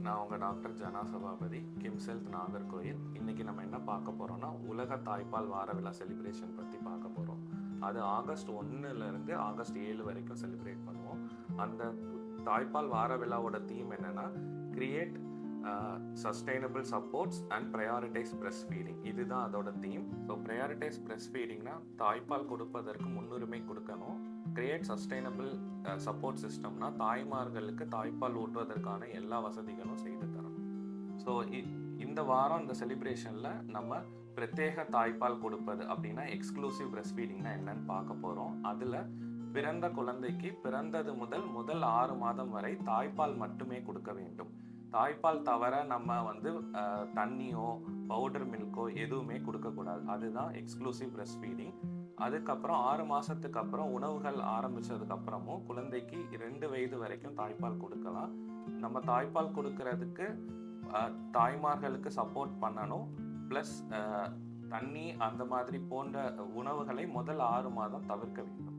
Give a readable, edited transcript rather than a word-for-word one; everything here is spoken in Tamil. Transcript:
நான் உங்கள் டாக்டர் ஜனா சபாபதி, கிம்ஸ் ஹெல்த் நாகர்கோயில். இன்றைக்கி நம்ம என்ன பார்க்க போகிறோம்னா, உலக தாய்ப்பால் வார விழா செலிப்ரேஷன் பற்றி பார்க்க போகிறோம். அது ஆகஸ்ட் 1லேருந்து ஆகஸ்ட் 7 வரைக்கும் செலிப்ரேட் பண்ணுவோம். அந்த தாய்ப்பால் வார விழாவோட தீம் என்னென்னா, create sustainable supports and prioritise breast feeding. இதுதான் அதோட தீம். ஸோ ப்ரையாரிட்டைஸ் பிரெஸ்ட் ஃபீடிங்னா தாய்ப்பால் கொடுப்பதற்கு முன்னுரிமை கொடுக்கணும். கிரியேட் சஸ்டைனபிள் சப்போர்ட் சிஸ்டம்னா தாய்மார்களுக்கு தாய்ப்பால் ஊட்டுவதற்கான எல்லா வசதிகளும் செய்து தரணும். ஸோ இந்த வாரம் இந்த செலிப்ரேஷனில் நம்ம பிரத்யேக தாய்ப்பால் கொடுப்பது அப்படின்னா எக்ஸ்க்ளூசிவ் பிரெஸ்ட் ஃபீடிங்னா என்னன்னு பார்க்க போகிறோம். அதில் பிறந்த குழந்தைக்கு பிறந்தது முதல் 6 மாதம் வரை தாய்ப்பால் மட்டுமே கொடுக்க வேண்டும். தாய்ப்பால் தவிர நம்ம தண்ணியோ பவுடர் மில்கோ எதுவுமே கொடுக்கக்கூடாது. அதுதான் எக்ஸ்க்ளூசிவ் பிரெஸ்ட் ஃபீடிங். அதுக்கப்புறம் 6 மாதத்துக்கு அப்புறம் உணவுகள் ஆரம்பித்ததுக்கப்புறமும் குழந்தைக்கு 2 வயது வரைக்கும் தாய்ப்பால் கொடுக்கலாம். நம்ம தாய்ப்பால் கொடுக்கறதுக்கு தாய்மார்களுக்கு சப்போர்ட் பண்ணணும். ப்ளஸ் தண்ணி அந்த மாதிரி போன்ற உணவுகளை முதல் 6 மாதம் தவிர்க்க வேண்டும்.